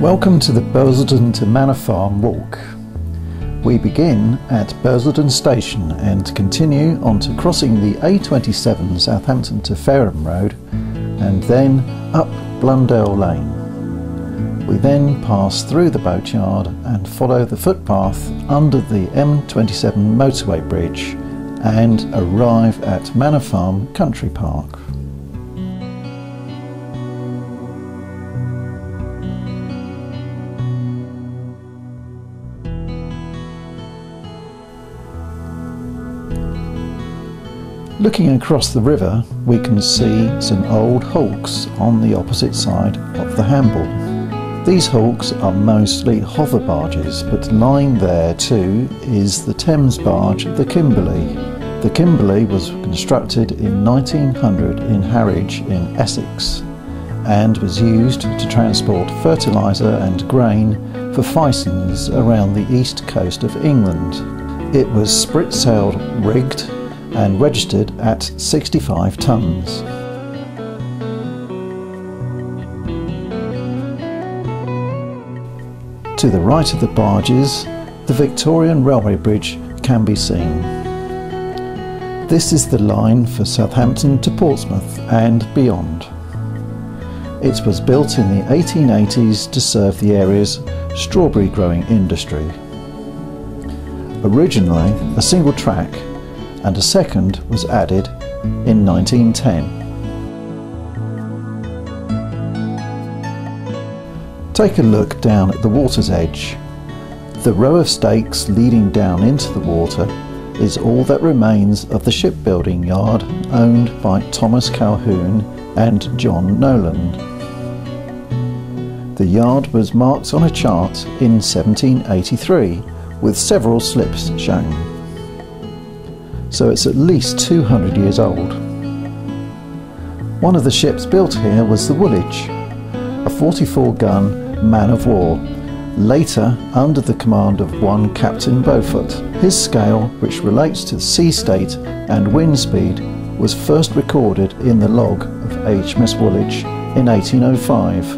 Welcome to the Bursledon to Manor Farm walk. We begin at Bursledon Station and continue on to crossing the A27 Southampton to Fareham Road and then up Blundell Lane. We then pass through the boatyard and follow the footpath under the M27 motorway bridge and arrive at Manor Farm Country Park. Looking across the river, we can see some old hulks on the opposite side of the Hamble. These hulks are mostly hover barges, but lying there too is the Thames barge, the Kimberley. The Kimberley was constructed in 1900 in Harwich in Essex and was used to transport fertiliser and grain for Fisons around the east coast of England. It was sprit-sailed, rigged and registered at 65 tonnes. To the right of the barges, the Victorian Railway Bridge can be seen. This is the line for Southampton to Portsmouth and beyond. It was built in the 1880s to serve the area's strawberry growing industry. Originally a single track, and a second was added in 1910. Take a look down at the water's edge. The row of stakes leading down into the water is all that remains of the shipbuilding yard owned by Thomas Calhoun and John Noland. The yard was marked on a chart in 1783 with several slips shown. So it's at least 200 years old. One of the ships built here was the Woolwich, a 44-gun man-of-war, later under the command of one Captain Beaufort. His scale, which relates to sea state and wind speed, was first recorded in the log of HMS Woolwich in 1805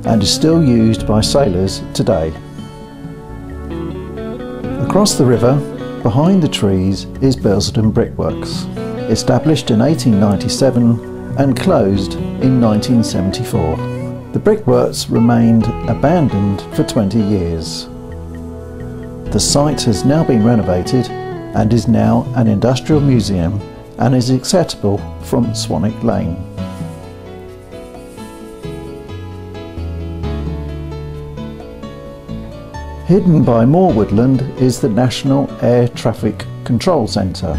and is still used by sailors today. Across the river, behind the trees is Bursledon Brickworks, established in 1897 and closed in 1974. The brickworks remained abandoned for 20 years. The site has now been renovated and is now an industrial museum and is accessible from Swanwick Lane. Hidden by more woodland is the National Air Traffic Control Centre,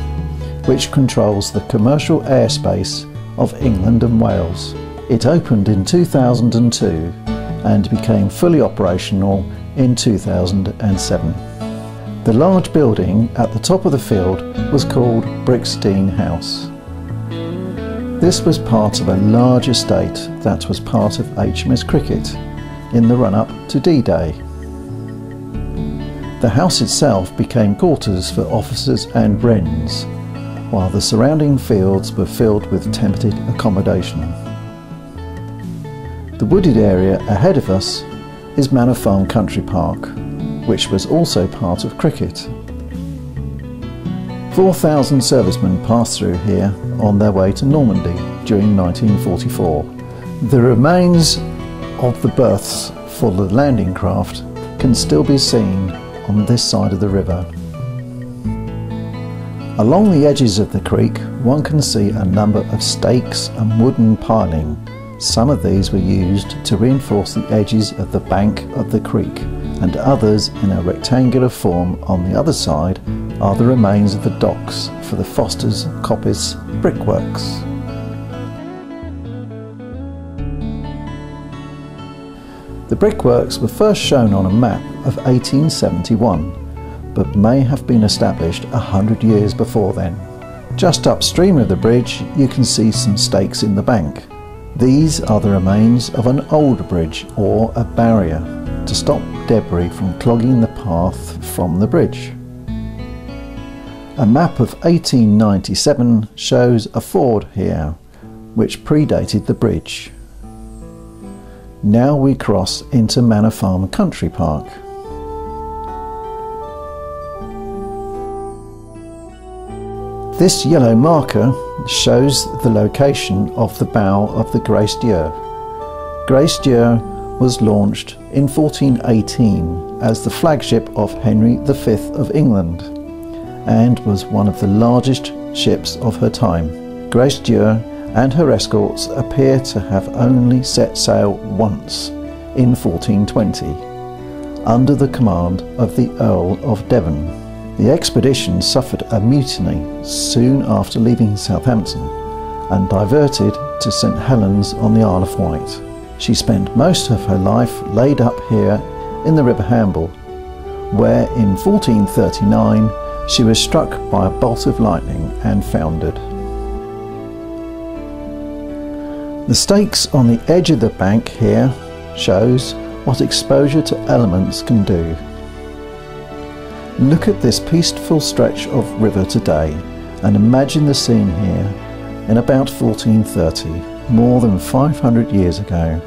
which controls the commercial airspace of England and Wales. It opened in 2002 and became fully operational in 2007. The large building at the top of the field was called Bursledon House. This was part of a large estate that was part of HMS Cricket in the run-up to D-Day. The house itself became quarters for officers and wrens, while the surrounding fields were filled with tenanted accommodation. The wooded area ahead of us is Manor Farm Country Park, which was also part of Cricket. 4,000 servicemen passed through here on their way to Normandy during 1944. The remains of the berths for the landing craft can still be seen on this side of the river. Along the edges of the creek, one can see a number of stakes and wooden piling. Some of these were used to reinforce the edges of the bank of the creek, and others in a rectangular form on the other side are the remains of the docks for the Foster's Coppice brickworks. The brickworks were first shown on a map of 1871, but may have been established 100 years before then. Just upstream of the bridge you can see some stakes in the bank. These are the remains of an old bridge or a barrier to stop debris from clogging the path from the bridge. A map of 1897 shows a ford here, which predated the bridge. Now we cross into Manor Farm Country Park. This yellow marker shows the location of the bow of the Grace Dieu. Grace Dieu was launched in 1418 as the flagship of Henry V of England and was one of the largest ships of her time. Grace Dieu and her escorts appear to have only set sail once in 1420 under the command of the Earl of Devon. The expedition suffered a mutiny soon after leaving Southampton and diverted to St Helens on the Isle of Wight. She spent most of her life laid up here in the River Hamble, where in 1439 she was struck by a bolt of lightning and foundered. The stakes on the edge of the bank here shows what exposure to elements can do. Look at this peaceful stretch of river today and imagine the scene here in about 1430, more than 500 years ago.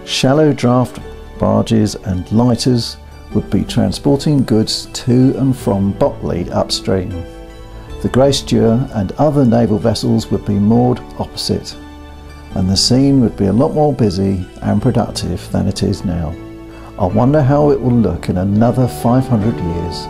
Shallow draft barges and lighters would be transporting goods to and from Botley upstream. The Grace Dieu and other naval vessels would be moored opposite, and the scene would be a lot more busy and productive than it is now. I wonder how it will look in another 500 years.